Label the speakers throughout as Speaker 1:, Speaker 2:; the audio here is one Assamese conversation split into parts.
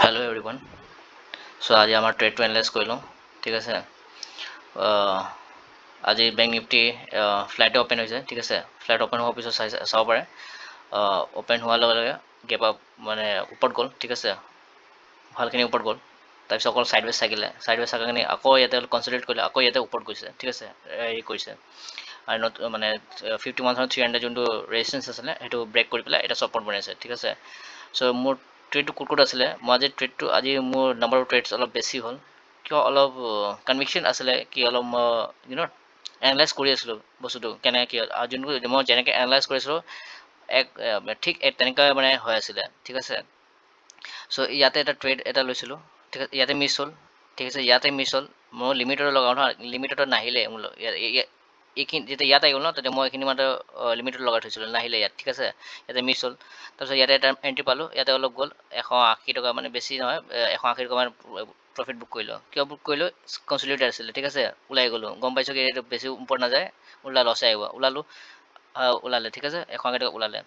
Speaker 1: Hello everyone. So आज हमारा ट्रेड टू एनालाइज कर लो ठीक আছে আজি বেংক নিফটি ফ্লাইট ওপেন হৈছে ঠিক আছে ফ্লাইট ওপেন হোৱাৰ পিছত চাব পাৰে ওপেন হোৱাৰ লগে লগে গেপ আপ মানে ওপৰত গ'ল ঠিক আছে ভালখিনি ওপৰত গ'ল তাৰপিছত অকল সাইডৱেজ চাকিলে আকৌ ইয়াতে কনসিডাৰেট কৰিলে আকৌ ইয়াতে ওপৰত গৈছে ঠিক আছে হেৰি কৰিছে আৰু মানে 51 300 যোনটো ৰেজিষ্টেন্স আছিলে সেইটো ব্ৰেক কৰি পেলাই এটা ছাপৰ্ট বনাইছে ঠিক আছে সো মোৰ ট্ৰেডটো কুকুত আছিলে মই আজি ট্ৰেডটো আজি মোৰ নাম্বাৰ অফ ট্ৰেডছ অলপ বেছি হ'ল কিয় অলপ কনভিকশ্যন আছিলে কি অলপ এনালাইজ কৰি আছিলোঁ বস্তুটো কেনেকৈ কি যোনটো মই যেনেকৈ এনালাইজ কৰিছিলোঁ ঠিক তেনেকুৱা মানে হৈ আছিলে ঠিক আছে সো ইয়াতে এটা ট্ৰেড এটা লৈছিলোঁ ঠিক আছে ইয়াতে মিছ হ'ল ঠিক আছে ইয়াতে মিছ হ'ল মই লিমিটৰ লগাওঁ নহয় লিমিটত নাহিলে মোৰ এইখিনি যেতিয়া ইয়াত আহি গ'ল ন তেতিয়া মই এইখিনি মাত্ৰ লিমিটত লগাই থৈছিলোঁ নাহিলে ইয়াত ঠিক আছে ইয়াতে মিছ হ'ল তাৰপিছত ইয়াতে এটা এণ্ট্ৰি পালোঁ ইয়াতে অলপ গ'ল 180 টকা মানে বেছি নহয় 180 টকা মান প্ৰফিট বুক কৰিলোঁ কিয় বুক কৰিলোঁ কনচলিডেট আছিলে ঠিক আছে ওলাই গ'লোঁ গম পাইছোঁ কি এইটো বেছি ওপৰত নাযায় ওলা লছে আহিব ওলালে ঠিক আছে 180 টকা ওলালে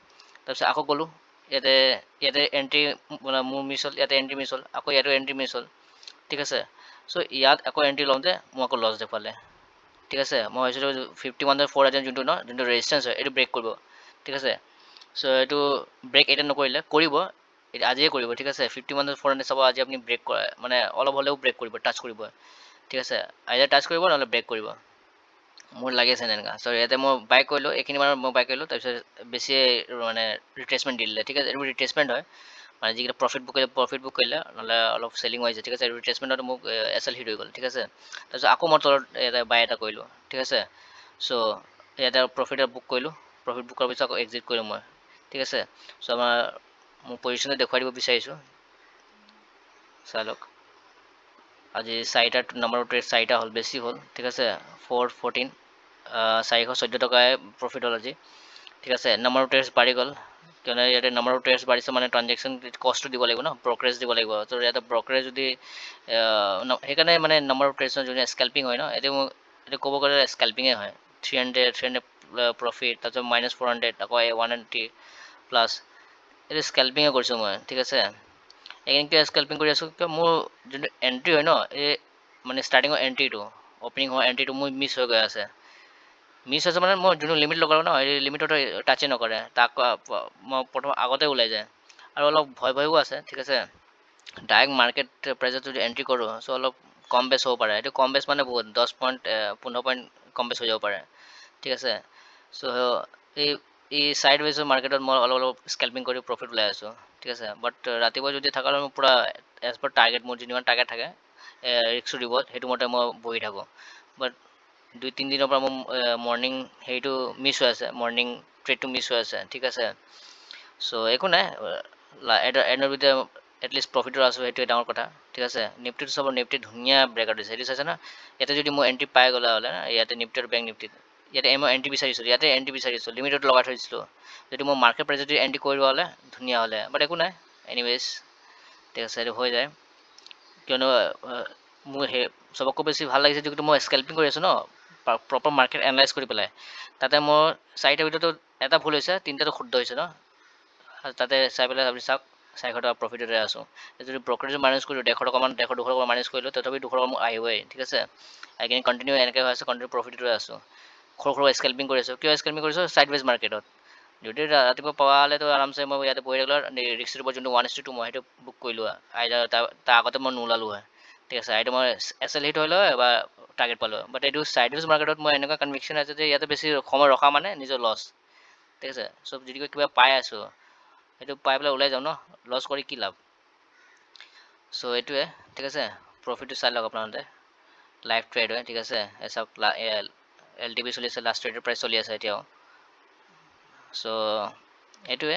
Speaker 1: তাৰপিছত আকৌ গ'লোঁ ইয়াতে ইয়াতে এণ্ট্ৰি মোৰ মিছ হ'ল ইয়াতে এণ্ট্ৰি মিছ হ'ল আকৌ ইয়াতো এণ্ট্ৰি মিছ হ'ল ঠিক আছে চ' ইয়াত আকৌ এণ্ট্ৰি লওঁতে মোক আকৌ লছ দেখুৱালে ঠিক আছে মই ভাবিছিলোঁ 51.4 যোনটো ন যোনটো ৰেজিষ্টেন্স হয় এইটো ব্ৰেক কৰিব ঠিক আছে চ' এইটো ব্ৰেক এতিয়া নকৰিলে কৰিব আজিয়ে কৰিব ঠিক আছে 51.4 চাব আজি আপুনি ব্ৰেক কৰে মানে অলপ হ'লেও ব্ৰেক কৰিব টাচ কৰিব ঠিক আছে আইদাৰ টাচ কৰিব নহ'লে ব্ৰেক কৰিব মোৰ লাগি আছে এনেকুৱা চ' ইয়াতে মই বাই কৰিলোঁ এইখিনি মানত মই বাই কৰিলোঁ তাৰপিছত বেছি মানে ৰিট্ৰেচমেণ্ট দি দিলে ঠিক আছে এইটো ৰিট্ৰেচমেণ্ট হয় মানে যিকেইটা প্ৰফিট বুক কৰিলে নহ'লে অলপ চেলিং হৈছে ঠিক আছে ৰিট্ৰেচমেণ্টত মোক এছ এল হিট হৈ গ'ল ঠিক আছে তাৰপিছত আকৌ মই তলত এটা বাই এটা কৰিলোঁ ঠিক আছে চ' ইয়াতে প্ৰফিট বুক কৰিলোঁ প্ৰফিট বুক কৰাৰ পিছত আকৌ এক্সিট কৰিলোঁ মই ঠিক আছে চ' আমাৰ মোৰ পজিশ্যনটো দেখুৱাই দিব বিচাৰিছোঁ চাই লওক আজি চাৰিটা নম্বৰ ট্ৰেড চাৰিটা হ'ল বেছি হ'ল ঠিক আছে 414 414 টকাই প্ৰফিট হ'ল আজি ঠিক আছে নম্বৰ ট্ৰেডছ বাঢ়ি গ'ল কিয়নো ইয়াতে নম্বৰ ট্ৰেডছ বাঢ়িছে মানে ট্ৰানজেকশ্যন কষ্টটো দিব লাগিব ন ব্ৰকাৰেজ দিব লাগিব ত' ইয়াতে ব্ৰকাৰেজ যদি সেইকাৰণে মানে নম্বৰ ট্ৰেডছৰ যোনটো স্কেল্পিং হয় ন এইটো ক'ব গ'লে স্কেল্পিঙে হয় 300 প্ৰফিট তাৰপিছত -400 আকৌ 180 প্লাছ এইটো স্কেল্পিঙে কৰিছোঁ মই ঠিক আছে এইখিনি কিয় স্কেল্পিং কৰি আছোঁ কিয় মোৰ যোনটো এণ্ট্ৰি হয় ন এই মানে ষ্টাৰ্টিঙৰ এণ্ট্ৰিটো অ'পেনিং হোৱা এণ্ট্ৰিটো মোৰ মিছ হৈ গৈ আছে মিছ হৈছে মানে মই যোনটো লিমিট লগালোঁ ন এই লিমিটতো টাচে নকৰে তাক মই প্ৰথম আগতে ওলাই যায় আৰু অলপ ভয়ো আছে ঠিক আছে ডাইৰেক্ট মাৰ্কেট প্ৰাইজত যদি এণ্ট্ৰি কৰোঁ চ' অলপ কম বেছ হ'ব পাৰে এইটো কম বেছ মানে বহুত 10 পইণ্ট 15 পইণ্ট কম বেছ হৈ যাব পাৰে ঠিক আছে চ' এই এই ছাইড ৱেজৰ মাৰ্কেটত মই অলপ স্কেল্পিং কৰি প্ৰফিট ওলাই আছোঁ ঠিক আছে বাট ৰাতিপুৱা যদি থকা মোৰ পূৰা এজ পাৰ টাৰ্গেট মোৰ যিমান টাৰ্গেট থাকে ৰিক্সটো দিব সেইটো মতে মই বহি থাকোঁ বাট 2-3 দিনৰ পৰা মোৰ মৰ্ণিং হেৰিটো মিছ হৈ আছে মৰ্ণিং ট্ৰেডটো মিছ হৈ আছে ঠিক আছে চ' একো নাই এণ্ডৰ ভিতৰত এটলিষ্ট প্ৰফিটৰ আছোঁ সেইটোৱে ডাঙৰ কথা ঠিক আছে নিফটিটো চাব নিফটি ধুনীয়া ব্ৰেকআউট দিছে সেইটো চাইছে না ইয়াতে যদি মই এণ্ট্ৰি পাই গ'লা হ'লে ইয়াতে নিফটি আৰু বেংক নিফটিত ইয়াতে মই এণ্ট্ৰি বিচাৰিছোঁ ইয়াতে এণ্ট্ৰি বিচাৰিছোঁ লিমিটত লগাই থৈছিলোঁ যদি মই মাৰ্কেট প্ৰাইজ যদি এণ্ট্ৰি কৰিব হ'লে ধুনীয়া হ'লে বাট একো নাই এনিৱেজ ঠিক আছে এইটো হৈ যায় কিয়নো মোৰ সেই চবতকৈ বেছি ভাল লাগিছে যিটো মই স্কেল্পিং কৰি আছোঁ ন প্ৰপাৰ মাৰ্কেট এনালাইজ কৰি পেলাই তাতে মোৰ চাৰিটাৰ ভিতৰতো এটা ভুল হৈছে তিনিটাটো শুদ্ধ হৈছে ন তাতে চাই পেলাই আপুনি চাওক 400 টকা প্ৰফিটতে আছোঁ যদি ব্ৰকাৰেজ মাইনাছ কৰিলোঁ 150 টকামান 150-200 টকা মাইনাছ কৰিলোঁ তথাপি 200 টকা মোক আহিবই ঠিক আছে এইখিনি কণ্টিনিউ এনেকৈ হৈ আছে কণ্টিনিউ প্ৰফিটতে আছোঁ সৰু স্কেল্পিং কৰি আছোঁ কিয় স্কেল্পিং কৰিছোঁ ছাইডৱেজ মাৰ্কেটত যদি ৰাতিপুৱা পোৱা হ'লেতো আৰামছে মই ইয়াতে বহি থাকিলোঁ ৰিক্সৰ ওপৰত যোনটো 1:2 মই সেইটো বুক কৰিলোঁ তাৰ আগতে মই নোলালোঁ হয় ঠিক আছে এইটো মই এছ এল হিট হৈ লয় বা টাৰ্গেট পালোঁ বাট এইটো ছাইডৱেজ মাৰ্কেটত মই এনেকুৱা কনভিকশ্যন আছে যে ইয়াতে বেছি সময় ৰখা মানে নিজৰ লছ ঠিক আছে চব যদি কিবা পাই আছোঁ সেইটো পাই পেলাই ওলাই যাওঁ ন লছ কৰি কি লাভ চ' এইটোৱে ঠিক আছে প্ৰফিটটো চাই লওক আপোনালোকে লাইভ ট্ৰেড হয় ঠিক আছে চাওক এল টি বি চলি আছে লাষ্ট ট্ৰেডৰ প্ৰাইচ চলি আছে এতিয়াও চ' এইটোৱে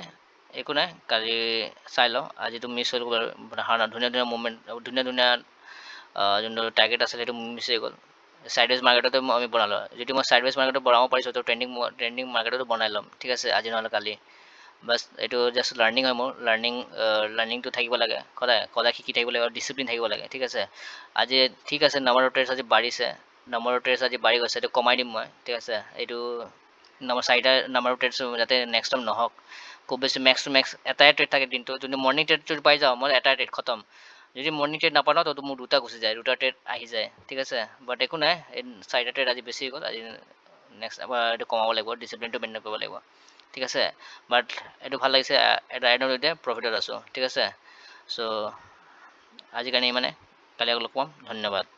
Speaker 1: একো নাই কালি চাই লওঁ আজিতো মিছ হৈ গ'ল ধুনীয়া মুভমেণ্ট ধুনীয়া যোনটো টাৰ্গেট আছিলে সেইটো মিছ হৈ গ'ল ছাইডৱেজ মাৰ্কেটতে আমি বনালোঁ যদি মই ছাইডৱেজ মাৰ্কেটত বনাব পাৰিছোঁ তো ট্ৰেণ্ডিং মাৰ্কেটতো বনাই ল'ম ঠিক আছে আজি নহ'লে কালি বাছ এইটো জাষ্ট লাৰ্ণিং হয় মোৰ লাৰ্ণিংটো থাকিব লাগে সদায় শিকি থাকিব লাগে আৰু ডিচিপ্লিন থাকিব লাগে ঠিক আছে আজি ঠিক আছে নাম্বাৰ অফ ট্ৰেডছ আজি বাঢ়িছে নাম্বাৰ অফ ট্ৰেডছ আজি বাঢ়ি গৈছে এইটো কমাই দিম মই ঠিক আছে এইটো চাৰিটা নাম্বাৰ অফ ট্ৰেডছ যাতে নেক্সট টাইম নহওক খুব বেছি মেক্স টু মেক্স এটাই ট্ৰেড থাকে দিনটো যোনটো মৰ্ণিং ট্ৰেড যদি পাই যাওঁ মই এটাই ট্ৰেড খতম যদি মৰ্ণিং ট্ৰেড নাপাওঁ তো মোৰ দুটা গুচি যায়, দুটা ট্ৰেড আহি যায়, ঠিক আছে। বাট একো নাই, এই চাৰিটা ট্ৰেড আজি বেছি হৈ গ'ল, আজি নেক্সট এবাৰ এইটো কমাব লাগিব, ডিচিপ্লিনটো মেইনটেইন কৰিব লাগিব, ঠিক আছে। বাট এইটো ভাল লাগিছে, এটা এণ্ড এতিয়া প্ৰফিটত আছোঁ, ঠিক আছে। চ' আজিৰ কাৰণে ইমানে, কালি আকৌ লগ পাম, ধন্যবাদ।